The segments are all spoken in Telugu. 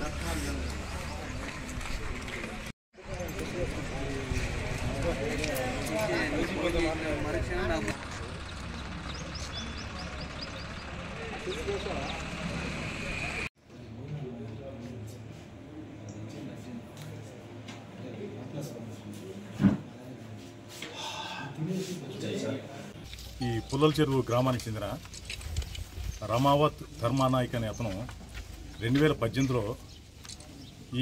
ఈ పుల్లల చెరువు గ్రామానికి చెందిన రమావత్ ధర్మానాయక్ అనే అతను 2018లో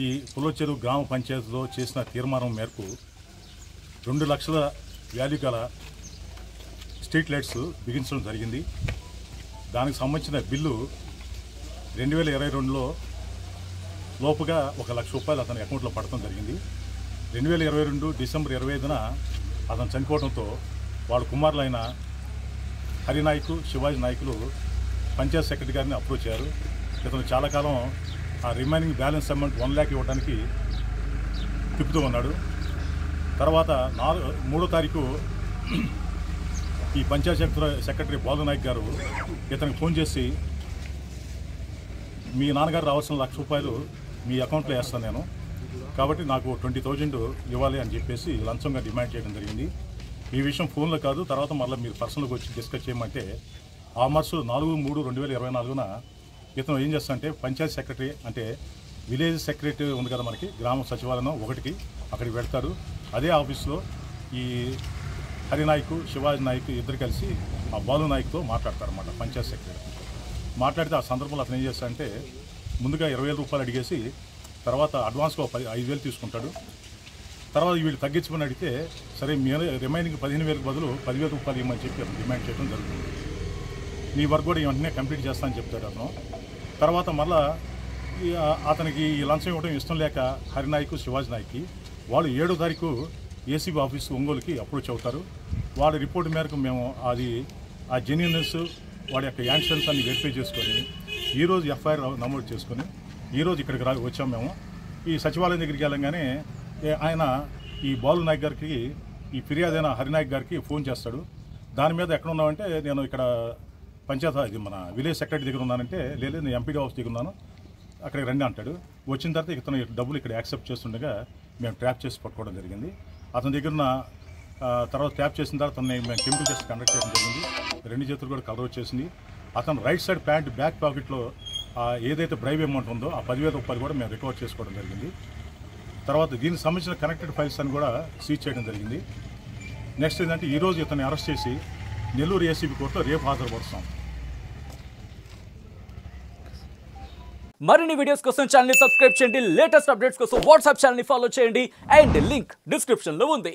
ఈ పుల్లల చెరువు గ్రామ పంచాయతీలో చేసిన తీర్మానం మేరకు 2 లక్షల వాల్యూ గల స్ట్రీట్ లైట్స్ బిగించడం జరిగింది. దానికి సంబంధించిన బిల్లు 2022లో లోపుగా 1 లక్ష రూపాయలు అతని అకౌంట్లో పడటం జరిగింది. 2022 డిసెంబర్ 25న అతను చనిపోవడంతో వాళ్ళ కుమారులైన హరినాయక్, శివాజీ నాయకులు పంచాయత్ సెక్రటరీ గారిని అప్రోచ్ అయ్యారు. ఇతను చాలా కాలం ఆ రిమైనింగ్ బ్యాలెన్స్ అమౌంట్ 1 లక్ష ఇవ్వడానికి తిప్పుతూ ఉన్నాడు. తర్వాత 3వ తారీఖు ఈ పంచాయత్ సెక్రటరీ బాలు నాయక్ గారు ఇతనికి ఫోన్ చేసి, మీ నాన్నగారు రావాల్సిన 1 లక్ష రూపాయలు మీ అకౌంట్లో వేస్తాను నేను, కాబట్టి నాకు 20,000 ఇవ్వాలి అని చెప్పేసి లంచంగా డిమాండ్ చేయడం జరిగింది. ఈ విషయం ఫోన్లో కాదు, తర్వాత మళ్ళీ మీరు పర్సనల్గా వచ్చి డిస్కస్ చేయమంటే ఆ మార్చి 4/3/2024న ఇతను ఏం చేస్తాడంటే పంచాయత్ సెక్రటరీ అంటే విలేజ్ సెక్రటరీ ఉంది కదా మనకి గ్రామ సచివాలయం 1కి అక్కడికి వెళ్తారు. అదే ఆఫీస్లో ఈ హరినాయక్, శివాజీ నాయక్ ఇద్దరు కలిసి ఆ బాలు నాయక్తో మాట్లాడతారన్నమాట. పంచాయత్ సెక్రటరీ మాట్లాడితే ఆ సందర్భంలో అతను ఏం చేస్తాడంటే ముందుగా 20,000 రూపాయలు అడిగేసి తర్వాత అడ్వాన్స్గా 5,000 తీసుకుంటాడు. తర్వాత వీళ్ళు తగ్గించమని అడిగితే సరే రిమైనింగ్ 15,000 బదులు 10,000 రూపాయలు ఇవ్వమని చెప్పి అతను డిమాండ్ చేయడం జరుగుతుంది. నీ వర్క్ కూడా వెంటనే కంప్లీట్ చేస్తానని చెప్తాడు అతను. తర్వాత మళ్ళా అతనికి ఈ లంచం ఇవ్వడం ఇష్టం లేక హరినాయక్, శివాజీ నాయక్కి వాళ్ళు 7వ తారీఖు ఏసీబీ ఆఫీసు ఒంగోలుకి అప్రోచ్ అవుతారు. వాళ్ళ రిపోర్ట్ మేరకు మేము అది ఆ జెన్యూనెస్ వాడి యొక్క యాక్షన్స్ అన్ని వెరిఫై చేసుకొని ఈరోజు ఎఫ్ఐఆర్ నమోదు చేసుకొని ఈరోజు ఇక్కడికి వచ్చాం. మేము ఈ సచివాలయం దగ్గరికి వెళ్ళంగానే ఆయన ఈ బాలు నాయక్ గారికి ఈ ఫిర్యాదైన హరినాయక్ గారికి ఫోన్ చేస్తాడు. దాని మీద ఎక్కడ ఉన్నామంటే నేను ఇక్కడ పంచాయతీ మన విలేజ్ సెక్రటరీ దగ్గర ఉన్నానంటే, లేదు నేను ఎంపీడీ ఆఫీస్ దగ్గర ఉన్నాను, అక్కడికి రండి అంటాడు. వచ్చిన తర్వాత ఇతను డబ్బులు ఇక్కడ యాక్సెప్ట్ చేస్తుండగా మేము ట్రాప్ చేసి పట్టుకోవడం జరిగింది. అతని దగ్గర తర్వాత ట్రాప్ చేసిన తర్వాత మేము కెమికల్ టెస్ట్ కండక్ట్ చేయడం జరిగింది. 2 చేతులు కూడా కవర్ వచ్చేసింది. అతను రైట్ సైడ్ ప్యాంట్ బ్యాక్ పాకెట్లో ఏదైతే బ్రైవ్ అమౌంట్ ఉందో ఆ 10,000 రూపాయలు కూడా మేము రికవర్ చేసుకోవడం జరిగింది. తర్వాత దీనికి సంబంధించిన కనెక్టెడ్ ఫైల్స్ అని కూడా సీజ్ చేయడం జరిగింది. నెక్స్ట్ ఏంటంటే ఈరోజు ఇతన్ని అరెస్ట్ చేసి నెల్లూరు ఏసీబీ కోర్టులో రేపు హాజరుపరుస్తాం. మరిన్ని వీడియోస్ కోసం ఛానల్ ని సబ్స్క్రైబ్ చేయండి. లేటెస్ట్ అప్డేట్స్ కోసం వాట్సాప్ ఛానల్ ని ఫాలో చేయండి. అండ్ లింక్ డిస్క్రిప్షన్ లో ఉంది.